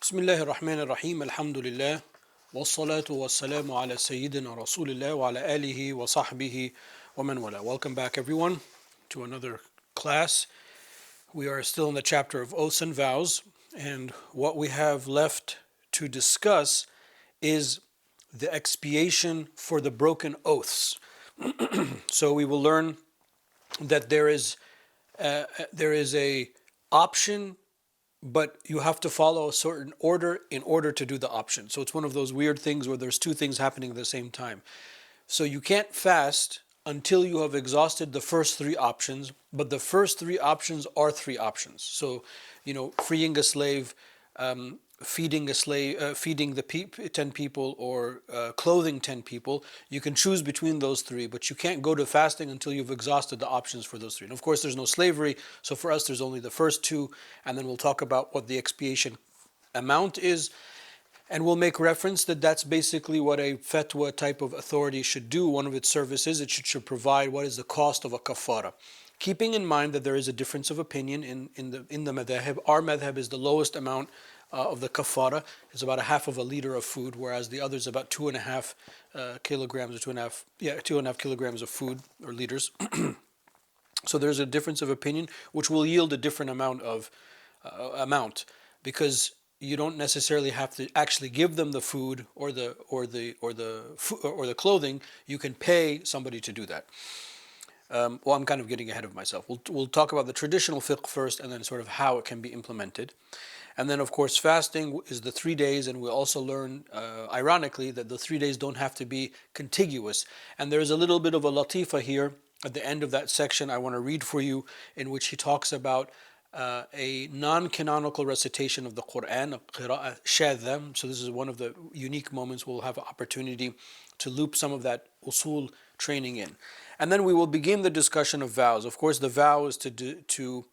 Bismillahir Rahmanir Rahim. Alhamdulillah. Wassalatu wassalamu ala Sayyidina Rasulillah wa ala alihi wa sahbihi wa man wala. Welcome back, everyone, to another class. We are still in the chapter of oaths and vows, and what we have left to discuss is the expiation for the broken oaths. So we will learn that there is a option, but you have to follow a certain order in order to do the option. So it's one of those weird things where there's two things happening at the same time. So you can't fast until you have exhausted the first three options, but the first three options are three options. So, freeing a slave, feeding a slave, feeding the 10 people, or clothing 10 people. You can choose between those three, but you can't go to fasting until you've exhausted the options for those three. And of course, there's no slavery, so for us, there's only the first two, and then we'll talk about what the expiation amount is. And we'll make reference that that's basically what a fatwa type of authority should do. One of its services, it should provide what is the cost of a kafara. Keeping in mind that there is a difference of opinion in the madhab. Our madhab is the lowest amount of the kafara. It's about a half of a liter of food, whereas the others about 2.5 kilograms, or 2.5 kilograms of food, or liters. So there's a difference of opinion, which will yield a different amount, because you don't necessarily have to actually give them the food or the clothing. You can pay somebody to do that. Well, I'm kind of getting ahead of myself. We'll talk about the traditional fiqh first, and then sort of how it can be implemented. And then, of course, fasting is the 3 days, and we also learn, ironically, that the 3 days don't have to be contiguous. And there's a little bit of a latifa here at the end of that section I want to read for you, in which he talks about a non-canonical recitation of the Quran, a qira'ah shadha. So this is one of the unique moments we'll have an opportunity to loop some of that usul training in. And then we will begin the discussion of vows. Of course, the vow is to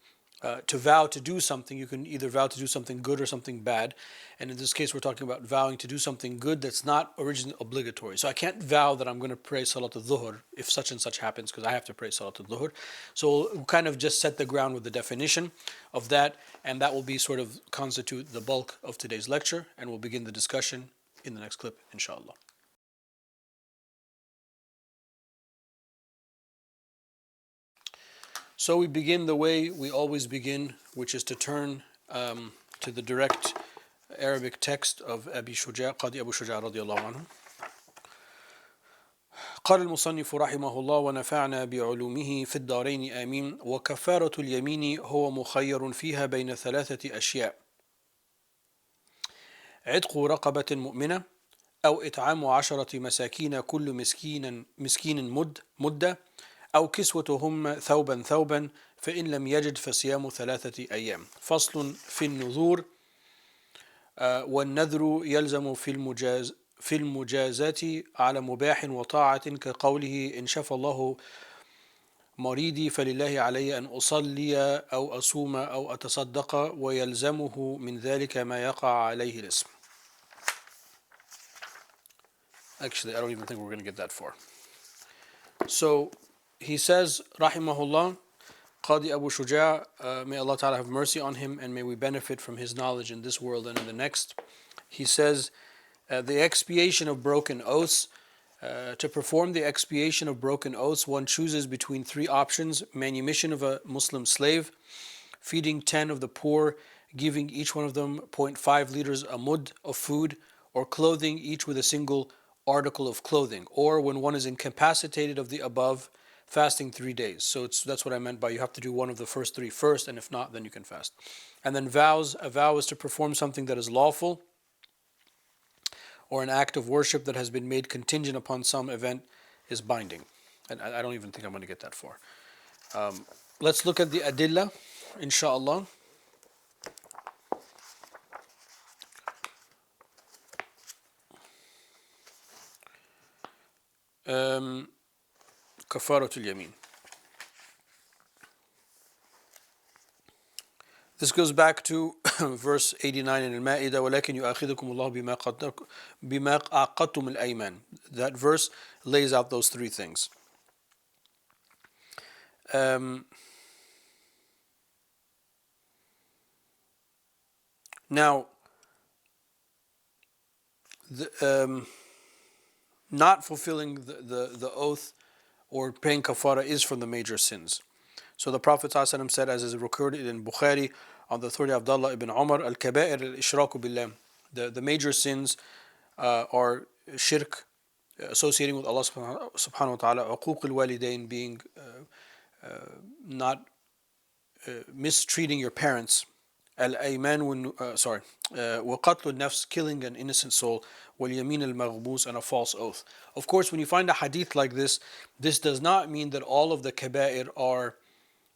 vow to do something. You can either vow to do something good or something bad. And in this case, we're talking about vowing to do something good that's not originally obligatory. So I can't vow that I'm going to pray Salat al-Dhuhr if such and such happens, because I have to pray Salat al-Dhuhr. So we'll kind of just set the ground with the definition of that, and that will be sort of constitute the bulk of today's lecture, and we'll begin the discussion in the next clip, inshallah. So we begin the way we always begin, which is to turn to the direct Arabic text of Qadi Abu Shuja radiallahu anhu. قال المصنف رحمه الله ونفعنا بعلومه في الدارين آمين. وكفارة اليمين هو مخير فيها بين 3 أشياء: عتق رقبة مؤمنة، أو إطعام 10 مساكين كل مسكين مدة، أو كسوتهم ثوبا، فإن لم يجد فصيام 3 أيام. فصل في النذور. والنذر يلزم في المجازات على مباح وطاعة، كقوله إن شفى الله مريدي فلله علي أن أصلي أو أصوم أو أتصدق، ويلزمه من ذلك ما يقع عليه الاسم. Actually, I don't even think we're going to get that far. So he says, Rahimahullah, Qadi Abu Shuja, may Allah Ta'ala have mercy on him, and may we benefit from his knowledge in this world and in the next. He says, the expiation of broken oaths. To perform the expiation of broken oaths, one chooses between 3 options: manumission of a Muslim slave, feeding 10 of the poor, giving each one of them 0.5 liters a mud of food, or clothing each with a single article of clothing. Or when one is incapacitated of the above, fasting 3 days. So that's what I meant by you have to do one of the first 3 first, and if not, then you can fast. And then vows. A vow is to perform something that is lawful, or an act of worship that has been made contingent upon some event is binding. And I don't even think I'm going to get that far. Let's look at the adillah, inshallah. Kafaratul Yamin. This goes back to verse 89 in Al-Ma'idah, وَلَكِنْ يُؤَخِذُكُمُ اللَّهُ بِمَا عَقَدتُمُ الْأَيْمَانِ. That verse lays out those 3 things. Now, not fulfilling the oath or paying kafara is from the major sins. So the Prophet ﷺ said, as is recorded in Bukhari on the authority of Abdullah ibn Umar, al-kaba'ir al-ishraku billah. The major sins are shirk, associating with Allah subhanahu wa ta'ala, uquq al-walidain, being not mistreating your parents, al-ayman, وقتل النفس, killing an innocent soul, واليمين المغموس, and a false oath. Of course, when you find a hadith like this does not mean that all of the kaba'ir are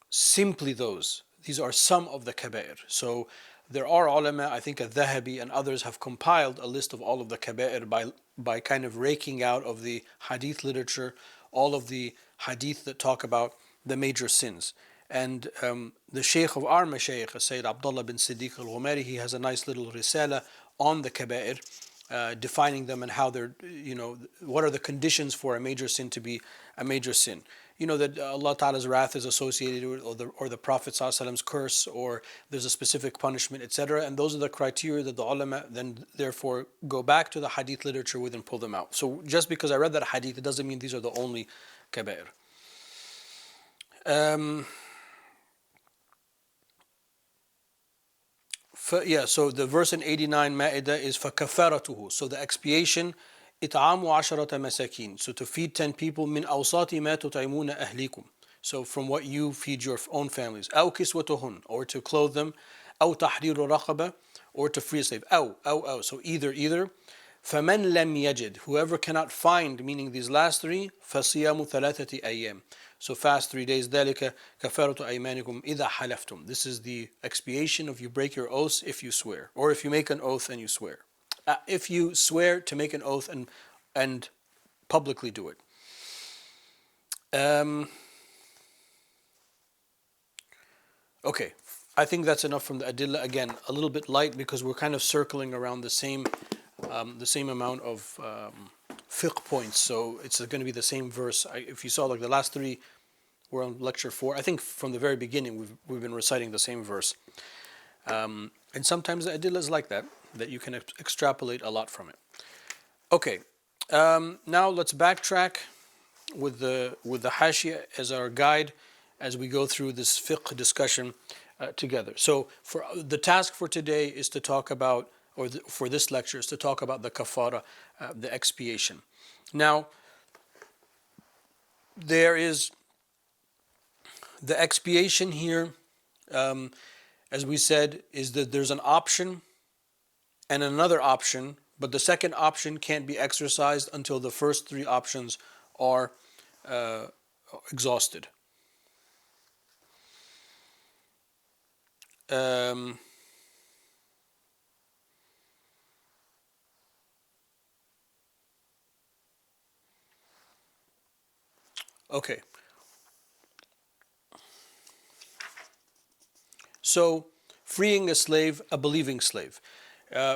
simply those. These are some of the kaba'ir. So there are ulama, I think al-Dhahabi and others have compiled a list of all of the kaba'ir by kind of raking out of the hadith literature all of the hadith that talk about the major sins. And the Shaykh of our Mashaykh, Sayyid Abdullah bin Siddiq al-Ghumari, he has a nice little risala on the kaba'ir, defining them and how they're, what are the conditions for a major sin to be a major sin. That Allah Ta'ala's wrath is associated with, or the Prophet Prophet's curse, or there's a specific punishment, etc. And those are the criteria that the ulama then therefore go back to the hadith literature with and pull them out. So just because I read that hadith, it doesn't mean these are the only kaba'ir. So the verse in 89 Ma'idah is فَكَفَّارَتُهُ. So the expiation, إِطْعَامُ عَشَرَةَ مَسَاكِينَ. So to feed 10 people, مِنْ أَوْسَاطِ مَا تُطْعِمُونَ أَهْلِيكُم. So from what you feed your own families. أَوْ كِسْوَتُهُنْ, or to clothe them. أَوْ تَحْرِيرُ رَقَبَةٍ, or to free a slave. أو. So either. فَمَنْ لَمْ يَجِدْ. Whoever cannot find, meaning these last three, فَصِيَامُ ثَلَاثَةِ أَيَّامٍ. So fast 3 days. ذَلِكَ كَفَارَةُ أَيْمَانِكُمْ إِذَا حَلَفْتُمْ. This is the expiation of you break your oaths if you swear, or if you make an oath and you swear. If you swear to make an oath and publicly do it. Okay, I think that's enough from the adillah. Again, a little bit light because we're kind of circling around the same amount of fiqh points. So it's going to be the same verse. If you saw, like the last three were on lecture 4. I think from the very beginning we've been reciting the same verse. And sometimes the adillah is like that you can extrapolate a lot from it. Okay, now let's backtrack with the hashia as our guide as we go through this fiqh discussion together. So for the task for today is to talk about, for this lecture is to talk about the kafara, the expiation. Now, there is the expiation here, as we said, is that there's an option and another option, but the second option can't be exercised until the first 3 options are exhausted. Okay. So, freeing a slave, a believing slave.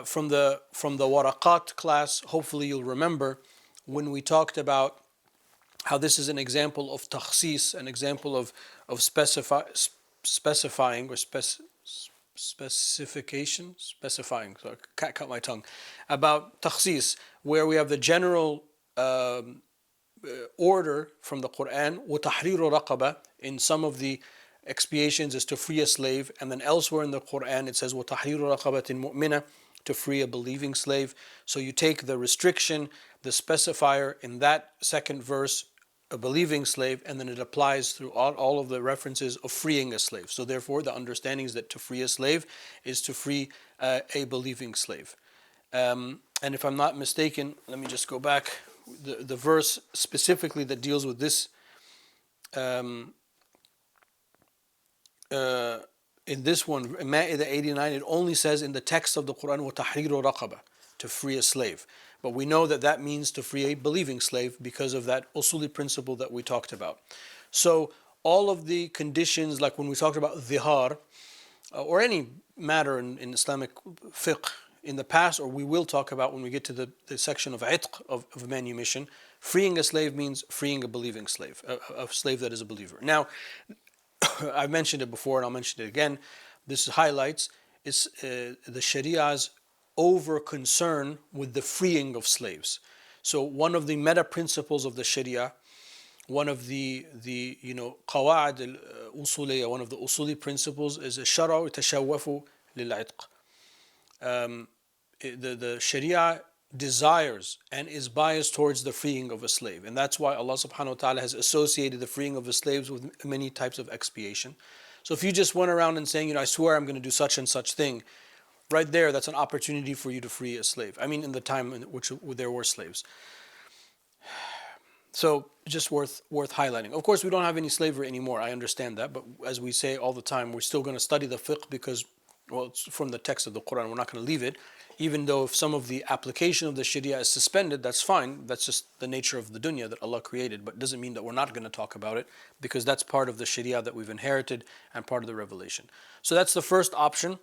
From the waraqat class, hopefully you'll remember when we talked about how this is an example of takhsis, an example of specifying or specifying. So I can't cut my tongue. About takhsis, where we have the general order from the Quran, وَتَحْرِيرُ رَقَبَةٍ, in some of the expiations is to free a slave, and then elsewhere in the Quran it says وَتَحْرِيرُ رَقَبَةٍ مُؤْمِنَةٍ, to free a believing slave. So you take the restriction, the specifier in that second verse, a believing slave, and then it applies through all of the references of freeing a slave. So therefore the understanding is that to free a slave is to free a believing slave. And if I'm not mistaken, let me just go back, the verse specifically that deals with this, in this one, Ma'idah 89, it only says in the text of the Quran, وَتَحْرِيرُ رَقَبَةٍ, to free a slave. But we know that means to free a believing slave because of that usuli principle that we talked about. So all of the conditions, like when we talked about dhihar, or any matter in Islamic fiqh in the past, or we will talk about when we get to the section of itq, of manumission, freeing a slave means freeing a believing slave, a slave that is a believer. Now, I've mentioned it before and I'll mention it again. This highlights the Sharia's over concern with the freeing of slaves. So one of the meta principles of the Sharia, one of the قواعد الأصولية, one of the usuli principles is الشرع يتشوف للعتق. The Sharia desires and is biased towards the freeing of a slave. And that's why Allah subhanahu wa ta'ala has associated the freeing of the slaves with many types of expiation. So if you just went around and saying, I swear I'm going to do such and such thing, right there, that's an opportunity for you to free a slave. I mean, in the time in which there were slaves. So just worth highlighting. Of course, we don't have any slavery anymore. I understand that, but as we say all the time, we're still going to study the fiqh because, well, it's from the text of the Quran. We're not going to leave it, even though if some of the application of the Sharia is suspended, that's fine. That's just the nature of the dunya that Allah created, but it doesn't mean that we're not going to talk about it because that's part of the Sharia that we've inherited and part of the revelation. So that's the first option.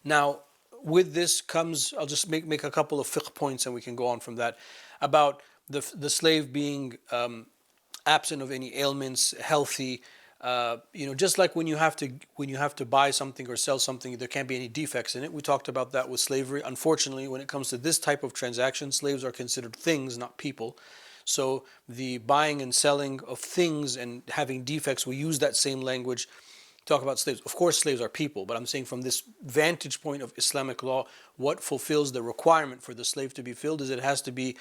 Now, with this comes, I'll just make a couple of fiqh points and we can go on from that, about the slave being absent of any ailments, healthy. Just like when you have to buy something or sell something, there can't be any defects in it. We talked about that with slavery. Unfortunately, when it comes to this type of transaction, slaves are considered things, not people. So the buying and selling of things and having defects, we use that same language. Talk about slaves. Of course, slaves are people, but I'm saying from this vantage point of Islamic law, what fulfills the requirement for the slave to be filled is it has to be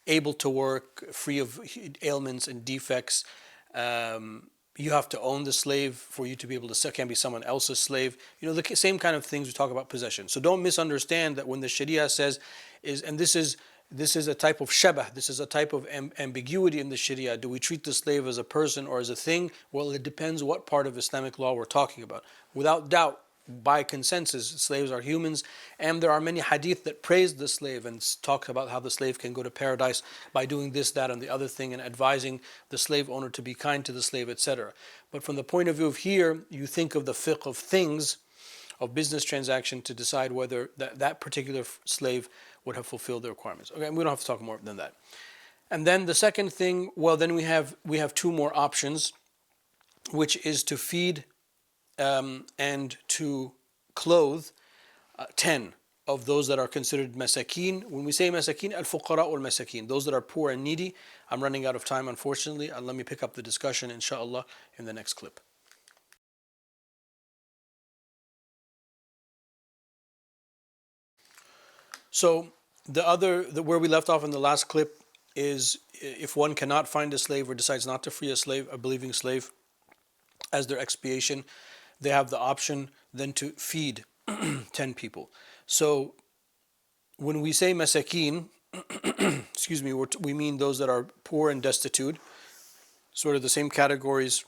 able to work, free of ailments and defects. You have to own the slave for you to be able to sell. Can't be someone else's slave. The same kind of things we talk about possession. So don't misunderstand that when the Sharia says and this is a type of shabah, this is a type of ambiguity in the Sharia. Do we treat the slave as a person or as a thing? Well, it depends what part of Islamic law we're talking about. Without doubt, by consensus, slaves are humans, and there are many hadith that praise the slave and talk about how the slave can go to paradise by doing this, that, and the other thing, and advising the slave owner to be kind to the slave, etc. But from the point of view of here, you think of the fiqh of things, of business transaction, to decide whether that particular slave would have fulfilled the requirements. Okay, we don't have to talk more than that. And then the second thing, well, then we have two more options, which is to feed and to clothe 10 of those that are considered masakin. When we say masakin, al-fuqara al-masakin, those that are poor and needy. I'm running out of time, unfortunately. Let me pick up the discussion, inshallah, in the next clip. So where we left off in the last clip is if one cannot find a slave or decides not to free a believing slave, as their expiation, they have the option then to feed 10 people. So when we say masakin, excuse me, we mean those that are poor and destitute, sort of the same categories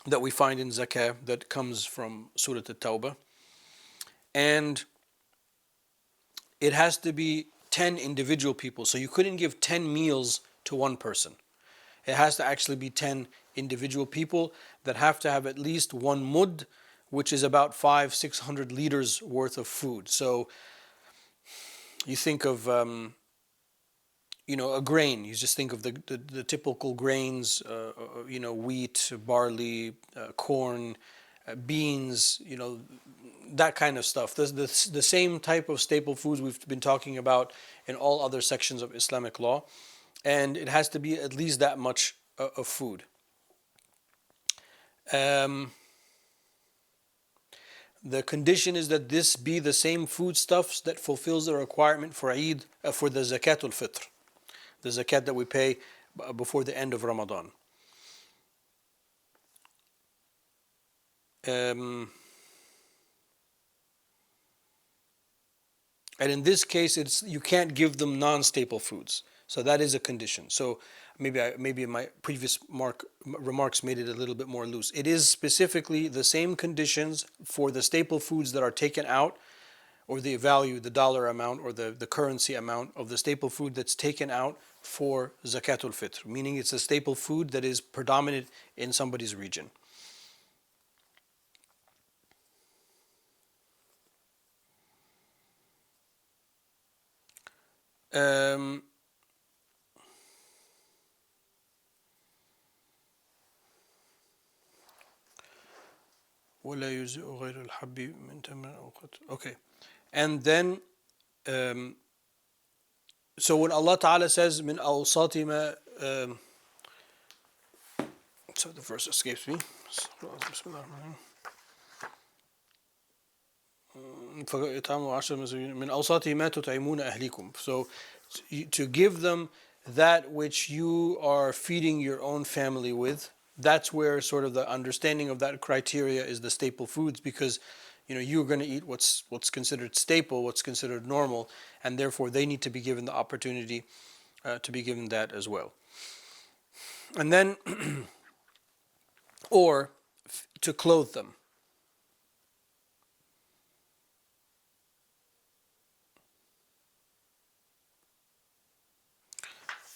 that we find in zakah that comes from Surah At-Tawbah. And it has to be 10 individual people. So you couldn't give 10 meals to one person. It has to actually be 10 individual people that have to have at least one mud, which is about 500-600 liters worth of food. So you think of a grain. You just think of the typical grains, wheat, barley, corn, beans, that kind of stuff. The same type of staple foods we've been talking about in all other sections of Islamic law. And it has to be at least that much of food. The condition is that this be the same foodstuffs that fulfills the requirement for Eid, for the Zakatul Fitr, the zakat that we pay before the end of Ramadan. And in this case, you can't give them non-staple foods. So that is a condition. So maybe my previous remarks made it a little bit more loose. It is specifically the same conditions for the staple foods that are taken out, or the value, the dollar amount, or the currency amount of the staple food that's taken out for Zakatul Fitr, meaning it's a staple food that is predominant in somebody's region. ولا يجزئ غير الحب من تمر أو قطر. Okay. And then so when Allah Ta'ala says من أوساط ما so the verse escapes me. من أوساط ما تطعمون أهليكم. So to give them that which you are feeding your own family with, that's where sort of the understanding of that criteria is the staple foods, because you're going to eat what's considered staple, what's considered normal, and therefore they need to be given the opportunity to be given that as well. And then or to clothe them.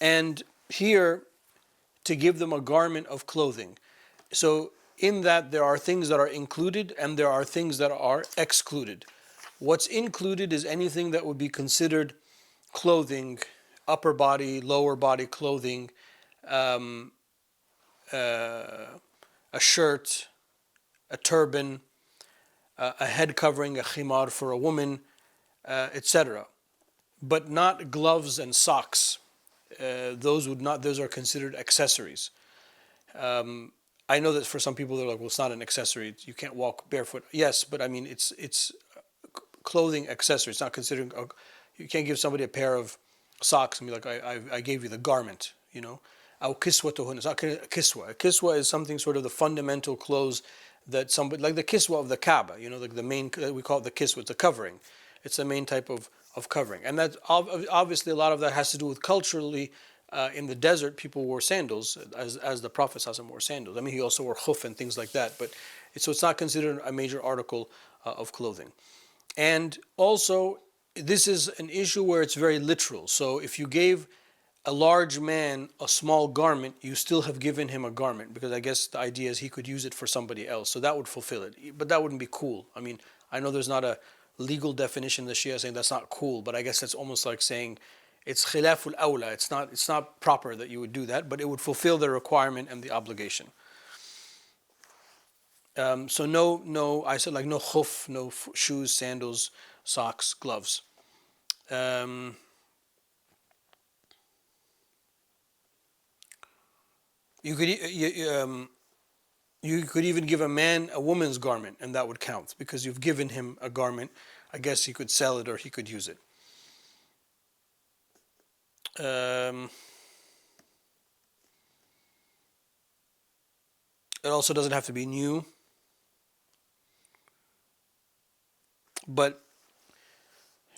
And here, to give them a garment of clothing. So in that there are things that are included and there are things that are excluded. What's included is anything that would be considered clothing, upper body, lower body clothing, a shirt, a turban, a head covering, a khimar for a woman, etc. But not gloves and socks. Those are considered accessories. I know that for some people they're like, well, it's not an accessory. You can't walk barefoot. Yes, but I mean, it's clothing accessory. It's not considered. You can't give somebody a pair of socks and be like, I gave you the garment. Al kiswatuhun. It's not a kiswa. A kiswa is something sort of the fundamental clothes that somebody, like the kiswa of the Kaaba. Like the main, we call it the kiswa. It's a covering. It's the main type of covering, and that obviously a lot of that has to do with culturally. In the desert, people wore sandals, as the Prophet wore sandals. I mean, he also wore khuf and things like that. But so it's not considered a major article of clothing. And also, this is an issue where it's very literal. So if you gave a large man a small garment, you still have given him a garment, because I guess the idea is he could use it for somebody else. So that would fulfill it. But that wouldn't be cool. I mean, I know there's not a legal definition the Shia saying that's not cool, but I guess that's almost like saying it's khilaful awla. It's not proper that you would do that, but it would fulfill the requirement and the obligation. So no, I said like no khuf, no shoes, sandals, socks, gloves. You could even give a man a woman's garment, and that would count because you've given him a garment. I guess he could sell it or he could use it. It also doesn't have to be new, but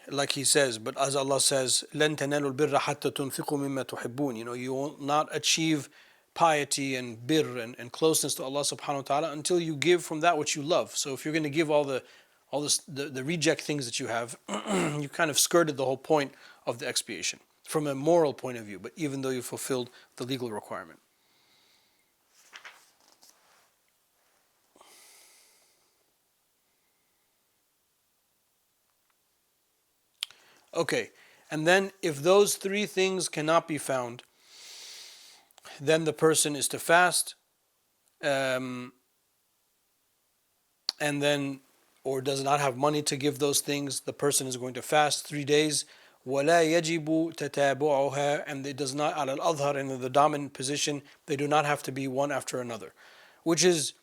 like he says, but as Allah says, لَن تَنَالُوا الْبِرَّ حَتَّى تُنْفِقُوا مِمَّا تُحِبُّونَ. You will not achieve piety and birr and closeness to Allah subhanahu wa ta'ala until you give from that which you love. So if you're going to give all the reject things that you have, you kind of skirted the whole point of the expiation from a moral point of view, but even though you fulfilled the legal requirement. Okay, and then if those three things cannot be found, then the person is to fast, and then, or does not have money to give those things, the person is going to fast 3 days. وَلَا يَجِبُ تَتَابُعُهَا, and it does not, على الأظهر, in the dominant position, they do not have to be one after another, which is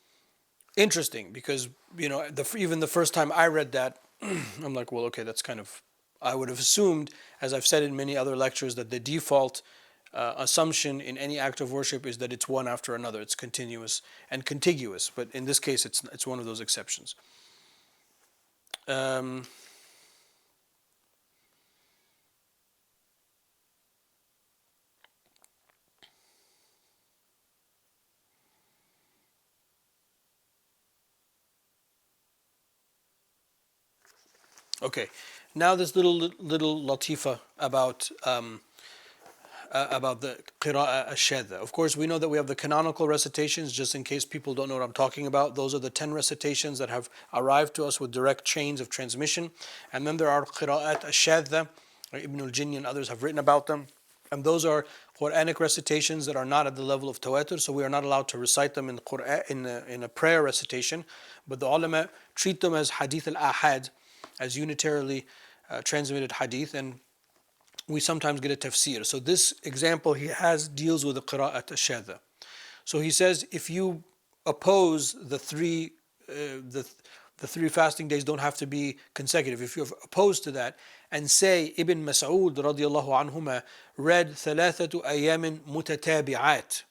interesting because even the first time I read that, I'm like, well, okay, that's kind of, I would have assumed, as I've said in many other lectures, that the default assumption in any act of worship is that it's one after another, it's continuous and contiguous. But in this case, it's one of those exceptions. Okay, now this little latifa about the qira'ah ash-shadha. Of course, we know that we have the canonical recitations, just in case people don't know what I'm talking about. Those are the 10 recitations that have arrived to us with direct chains of transmission. And then there are qira'at ash-shadha, Ibn al-Jinni and others have written about them. And those are Quranic recitations that are not at the level of tawatur, so we are not allowed to recite them in Quran in a prayer recitation. But the ulama treat them as hadith al-ahad, as unitarily transmitted hadith, and we sometimes get a tafsir. So this example he has deals with the qira'at al-shadha. So he says if you oppose the three fasting days don't have to be consecutive. If you're opposed to that and say Ibn Mas'ud radiallahu anhuma read ثلاثة أيام متتابعات,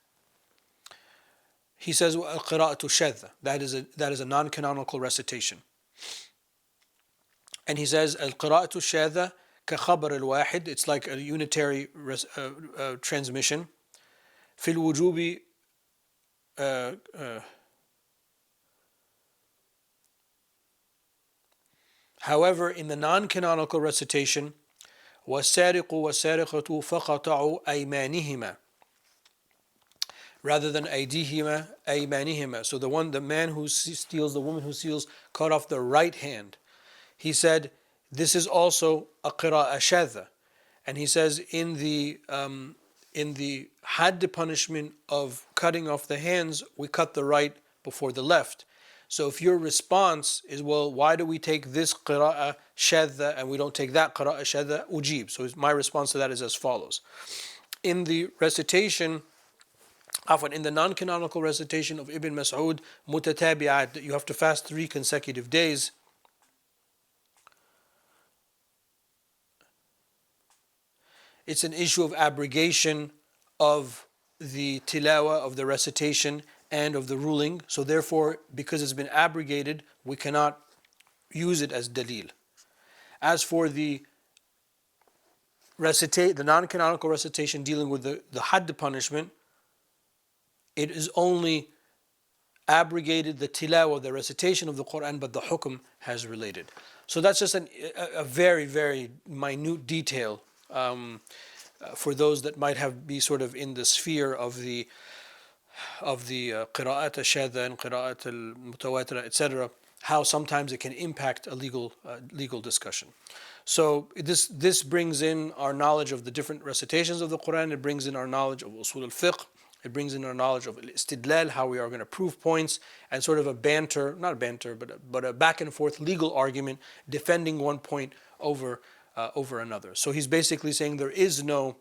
he says القراءة شاذة, that is a non-canonical recitation. And he says القراءة الشاذة كخبر الواحد, it's like a unitary transmission. في الوجوب However, in the non-canonical recitation, وَالسَّارِقُ وَالسَّارِقَةُ فَقَطَعُوا أَيْمَانِهِمَا, rather than أَيْدِيهِمَا أَيْمَانِهِمَا. So the man who steals, the woman who steals, cut off the right hand. He said, this is also a qira'ah shadha. And he says in the hadd punishment of cutting off the hands, we cut the right before the left. So if your response is, well, why do we take this qira'ah shadha and we don't take that qira'ah shadha? Ujib. So my response to that is as follows. In the recitation, in the non-canonical recitation of Ibn Mas'ud, mutatabi'at, that you have to fast 3 consecutive days, it's an issue of abrogation of the tilawa, of the recitation, and of the ruling. So therefore, because it's been abrogated, we cannot use it as dalil. As for the non-canonical recitation dealing with the hadd punishment, it is only abrogated the tilawa, the recitation of the Quran, but the hukm has related. So that's just a very, very minute detail for those that might be sort of in the sphere of the qira'at al-shadha and qira'at al-mutawatira, etc., how sometimes it can impact a legal discussion. So this brings in our knowledge of the different recitations of the Quran. It brings in our knowledge of usul al-fiqh. It brings in our knowledge of al-istidlal, how we are going to prove points, and sort of not a banter, but a back and forth legal argument defending one point over another. So he's basically saying there is no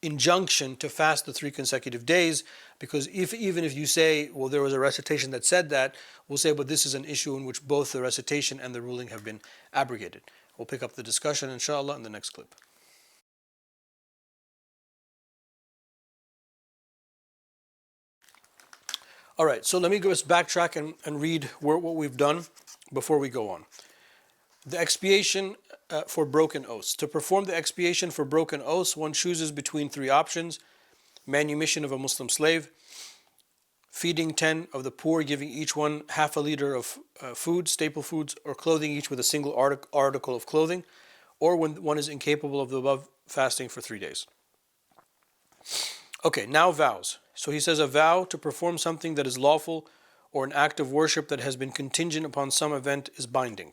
injunction to fast the 3 consecutive days, because even if you say, well, there was a recitation that said that, we'll say, but this is an issue in which both the recitation and the ruling have been abrogated. We'll pick up the discussion, inshallah, in the next clip. All right, so let me just backtrack and read what we've done before we go on. The expiation for broken oaths. To perform the expiation for broken oaths, one chooses between 3 options: manumission of a Muslim slave, feeding 10 of the poor, giving each one half a liter of food, staple foods, or clothing each with a single article of clothing, or when one is incapable of the above, fasting for 3 days. Okay, now vows. So he says a vow to perform something that is lawful or an act of worship that has been contingent upon some event is binding.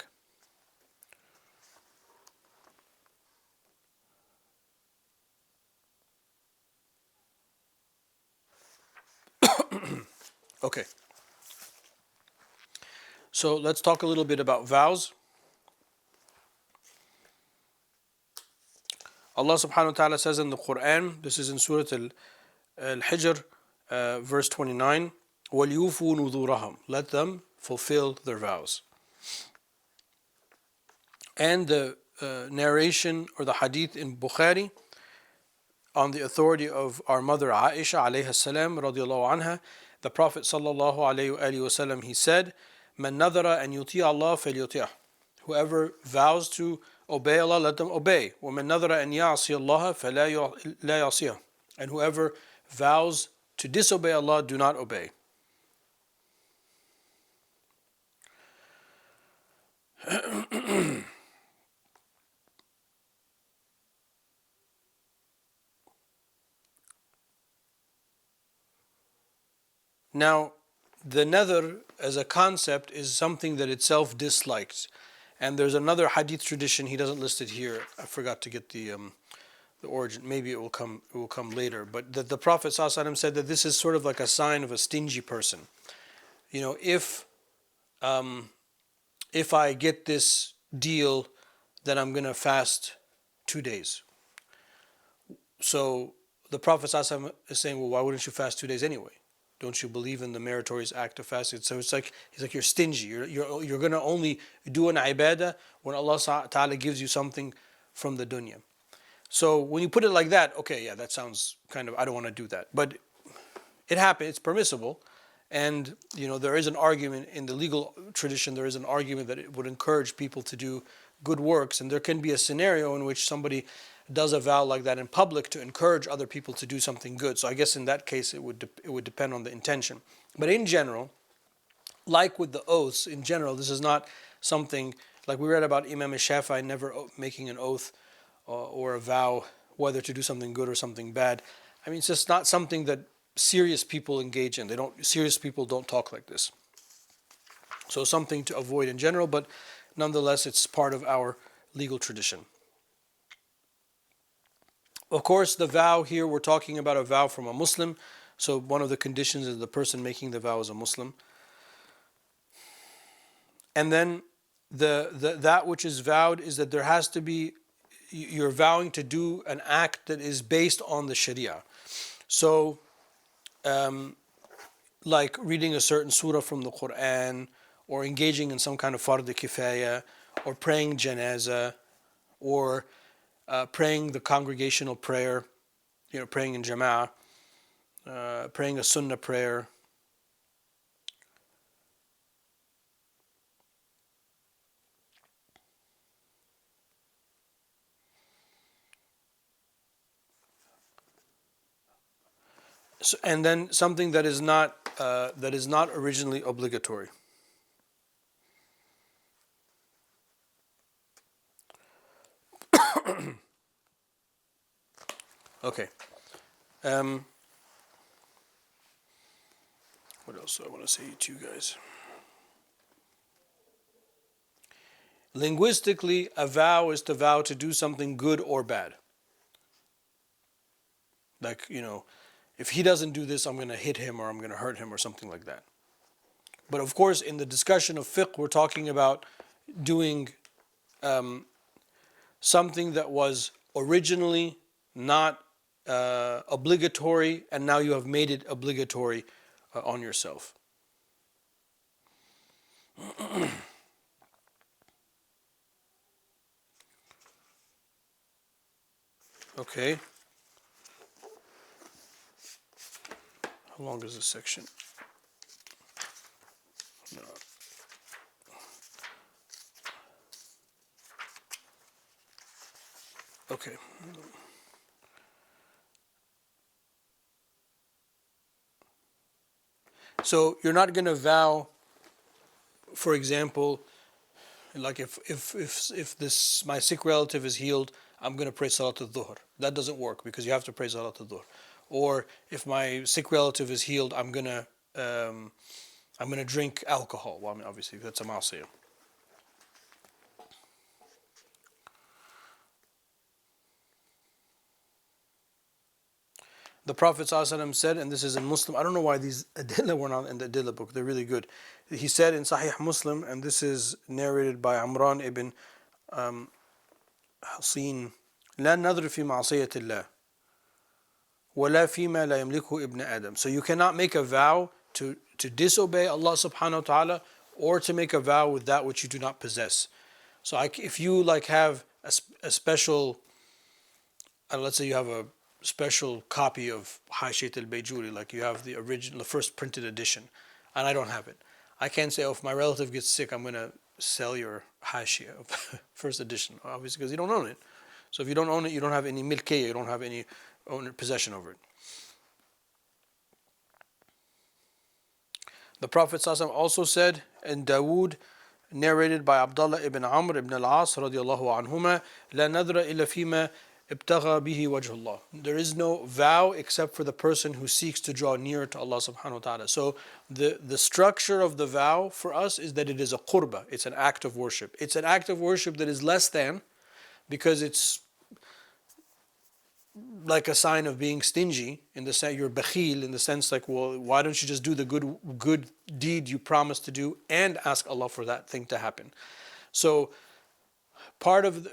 Okay. So let's talk a little bit about vows. Allah subhanahu wa ta'ala says in the Quran, this is in Surah Al-Hijr, verse 29, وَلْيُوفُوا نُذُورَهُمْ, let them fulfill their vows. And the narration or the hadith in Bukhari, on the authority of our mother Aisha alayha salam radiallahu anha, the Prophet sallallahu alayhi wa sallam, he said, مَنْ نَذَرَ أَنْ يُطِيعَ اللَّهَ فَلْيُطِيعْهُ, whoever vows to obey Allah, let them obey. وَمَنْ نَذَرَ أَنْ يَعْصِيَ اللَّهَ فَلَا يَعْصِيهُ, and whoever vows to disobey Allah, do not obey. Now, the nadhr as a concept is something that itself dislikes. And there's another hadith tradition, he doesn't list it here. I forgot to get the the origin. Maybe it will come. It will come later. But the Prophet ﷺ said that this is sort of like a sign of a stingy person. You know, if I get this deal, then I'm gonna fast 2 days. So the Prophet ﷺ is saying, well, why wouldn't you fast 2 days anyway? Don't you believe in the meritorious act of fasting? So it's like he's like, you're stingy. You're gonna only do an ibadah when Allah Ta'ala gives you something from the dunya. So when you put it like that, okay, yeah, that sounds kind of, I don't want to do that. But it happens, it's permissible. And there is an argument in the legal tradition, there is an argument that it would encourage people to do good works. And there can be a scenario in which somebody does a vow like that in public to encourage other people to do something good. So I guess in that case it would depend on the intention. But in general, like with the oaths, in general, this is not something like we read about Imam Shafi'i never making an oath or a vow whether to do something good or something bad. I mean, it's just not something that serious people engage in. Serious people don't talk like this. So something to avoid in general, but nonetheless, it's part of our legal tradition. Of course, the vow here, we're talking about a vow from a Muslim. So one of the conditions is the person making the vow is a Muslim. And then that which is vowed is that there has to be, you're vowing to do an act that is based on the Sharia. So, like reading a certain surah from the Quran, or engaging in some kind of fard kifaya, or praying janazah, or praying the congregational prayer, praying in jama'ah, praying a sunnah prayer. So, and then something that is not originally obligatory. Okay. What else do I want to say to you guys? Linguistically, a vow is to vow to do something good or bad. Like, if he doesn't do this, I'm going to hit him or I'm going to hurt him or something like that. But of course, in the discussion of fiqh, we're talking about doing something that was originally not obligatory, and now you have made it obligatory on yourself. Okay. How long is this section? No. Okay. So you're not going to vow, for example, like if this my sick relative is healed, I'm going to pray Salat al-Dhuhr. That doesn't work because you have to pray Salat al-Dhuhr. Or if my sick relative is healed, I'm going to drink alcohol. Well, I mean, obviously that's a ma'asiyah. The Prophet ﷺ said, and this is in Muslim, I don't know why these adillah were not in the adillah book, they're really good. He said in Sahih Muslim, and this is narrated by Amran ibn Hasin, لا نذر في معصية الله ولا فيما لا يملكه ابن آدم. So you cannot make a vow to disobey Allah subhanahu wa ta'ala, or to make a vow with that which you do not possess. So if you have a special, let's say you have a special copy of Hashiyat al-Bayjuri, like you have the original, the first printed edition, and I don't have it. I can't say, if my relative gets sick, I'm going to sell your Hashiyah, first edition, obviously, because you don't own it. So if you don't own it, you don't have any milkiyah, you don't have any possession over it. The Prophet ﷺ also said, in Dawood, narrated by Abdullah ibn Amr ibn al-As radiallahu anhuma, لا نذر إلا فيما ابتغى به وجه الله. There is no vow except for the person who seeks to draw near to Allah subhanahu wa ta'ala. So the structure of the vow for us is that it is a qurbah, it's an act of worship. It's an act of worship that is less than, because it's like a sign of being stingy, in the sense you're bakhil, in the sense like, well, why don't you just do the good deed you promised to do and ask Allah for that thing to happen? So part of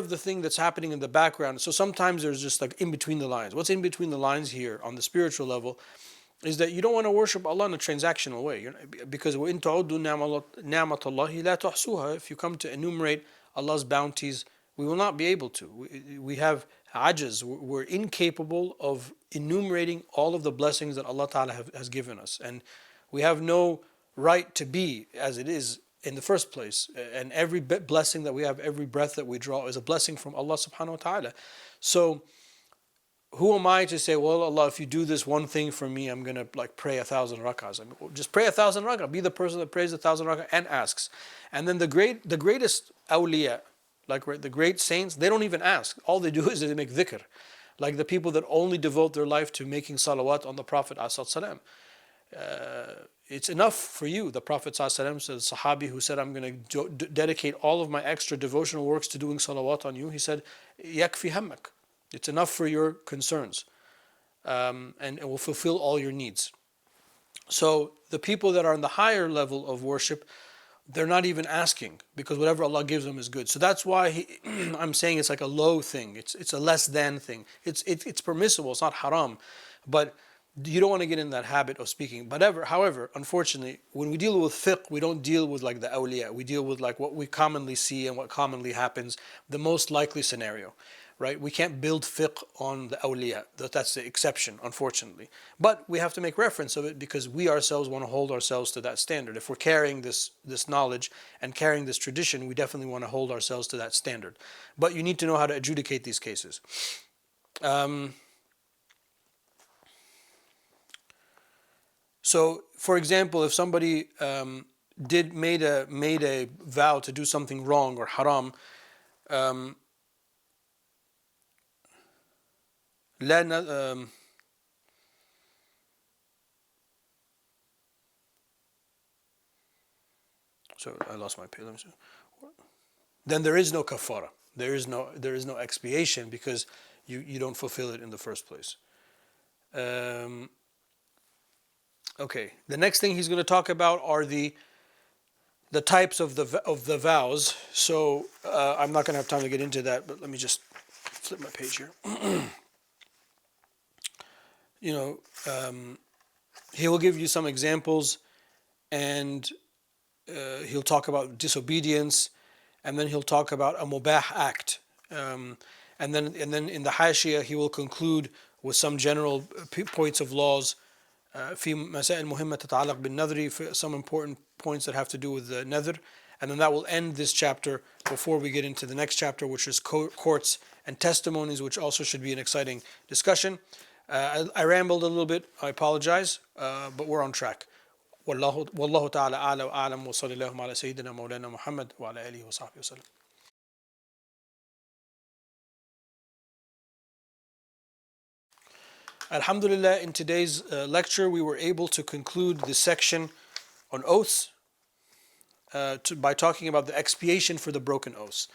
the thing that's happening in the background. So sometimes there's just like in between the lines. What's in between the lines here on the spiritual level is that you don't want to worship Allah in a transactional way. Because وَإِن تَعُدُّوا نِعْمَةَ اللَّهِ لَا تُحْصُوهَا. If you come to enumerate Allah's bounties, we will not be able to. We have ajaz. We're incapable of enumerating all of the blessings that Allah Ta'ala has given us. And we have no right to be as it is in the first place. And every blessing that we have, every breath that we draw is a blessing from Allah Subhanahu wa Ta'ala. So who am I to say, well, Allah, if you do this one thing for me, I'm going to like pray 1,000 rak'ahs. I mean, just pray 1,000 rak'ah. Be the person that prays 1,000 rak'ah and asks. And then the greatest awliya, like the great saints, they don't even ask. All they do is they make dhikr. Like the people that only devote their life to making salawat on the Prophet ﷺ. It's enough for you. The Prophet ﷺ said, the Sahabi who said, I'm going to dedicate all of my extra devotional works to doing salawat on you. He said, yakfi hammak. It's enough for your concerns, and it will fulfill all your needs. So the people that are on the higher level of worship, they're not even asking, because whatever Allah gives them is good. So that's why I'm saying it's like a low thing. It's a less than thing. It's permissible. It's not haram, but you don't want to get in that habit of speaking. But however, unfortunately, when we deal with fiqh, we don't deal with like the awliya. We deal with like what we commonly see and what commonly happens, the most likely scenario. Right? We can't build fiqh on the awliya. That's the exception, unfortunately. But we have to make reference of it because we ourselves want to hold ourselves to that standard. If we're carrying this knowledge and carrying this tradition, we definitely want to hold ourselves to that standard. But you need to know how to adjudicate these cases. So, for example, if somebody made a vow to do something wrong or haram, so I lost my page. Then there is no kafara. There is no expiation because you don't fulfill it in the first place. Okay. The next thing he's going to talk about are the types of the vows. So I'm not going to have time to get into that, but let me just flip my page here. He will give you some examples, and he'll talk about disobedience, and then he'll talk about a mubah act, and then in the hashiyah he will conclude with some general points of laws. في مسائل مهمة تتعلق بالنذر, some important points that have to do with the nadhr, and then that will end this chapter before we get into the next chapter, which is courts and testimonies, which also should be an exciting discussion. I rambled a little bit, I apologize, but we're on track. والله تعالى أعلى وأعلم وصلى الله على سيدنا مولانا محمد وعلى آله وصحبه وسلم. Alhamdulillah, in today's lecture we were able to conclude the section on oaths by talking about the expiation for the broken oaths.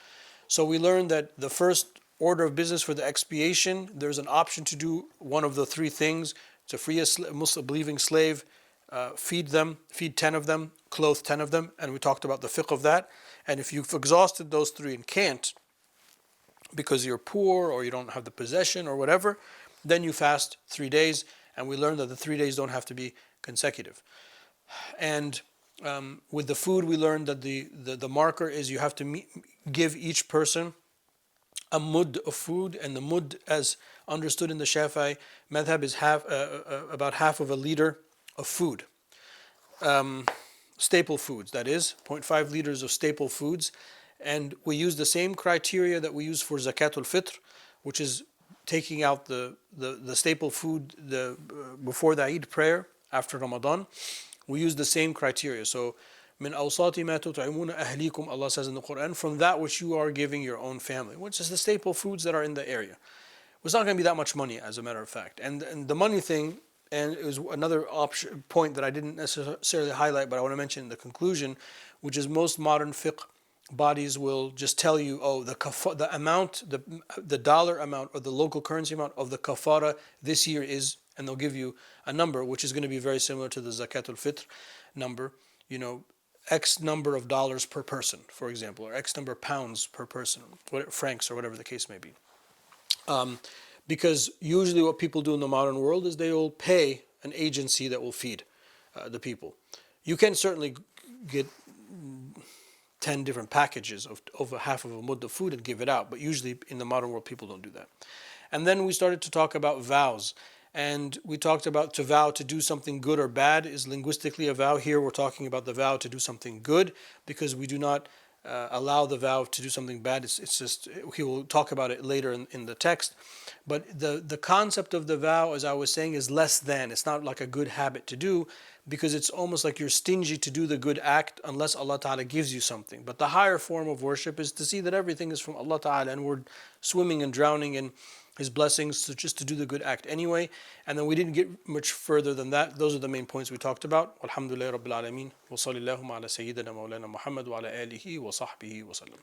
So we learned that the first order of business for the expiation, there's an option to do one of the three things: to free a Muslim believing slave, feed 10 of them, clothe 10 of them, and we talked about the fiqh of that. And if you've exhausted those three and can't, because you're poor or you don't have the possession or whatever, then you fast 3 days. And we learned that the 3 days don't have to be consecutive. And with the food, we learned that the marker is you have to give each person a mud of food, and the mud, as understood in the Shafi'i madhab, is about half of a liter of food. Staple foods, that is, 0.5 liters of staple foods. And we use the same criteria that we use for zakatul fitr, which is taking out the staple food before the Eid prayer after Ramadan. We use the same criteria. So, min awsati ma tut'imuna ahlikum, Allah says in the Quran, from that which you are giving your own family, which is the staple foods that are in the area. It's not going to be that much money, as a matter of fact. And the money thing, and it was another point that I didn't necessarily highlight, but I want to mention in the conclusion, which is most modern fiqh bodies will just tell you, oh, the amount, the dollar amount or the local currency amount of the kafara this year is, and they'll give you a number which is going to be very similar to the zakatul fitr number, you know, X number of dollars per person, for example, or X number of pounds per person, francs or whatever the case may be. Because usually what people do in the modern world is they will pay an agency that will feed the people. You can certainly get 10 different packages of over half of a mud of food and give it out, but usually in the modern world people don't do that. And then we started to talk about vows. And we talked about to vow to do something good or bad is linguistically a vow. Here we're talking about the vow to do something good because we do not allow the vow to do something bad. It's just, he will talk about it later in the text. But the concept of the vow, as I was saying, is less than. It's not like a good habit to do because it's almost like you're stingy to do the good act unless Allah Ta'ala gives you something. But the higher form of worship is to see that everything is from Allah Ta'ala and we're swimming and drowning in His blessings just to do the good act anyway. And then we didn't get much further than that. Those are the main points we talked about. Alhamdulillah Rabbil Alameen. Wa sallallahu ala Sayyidina Mawlana Muhammad wa ala alihi wa sahbihi wa sallam.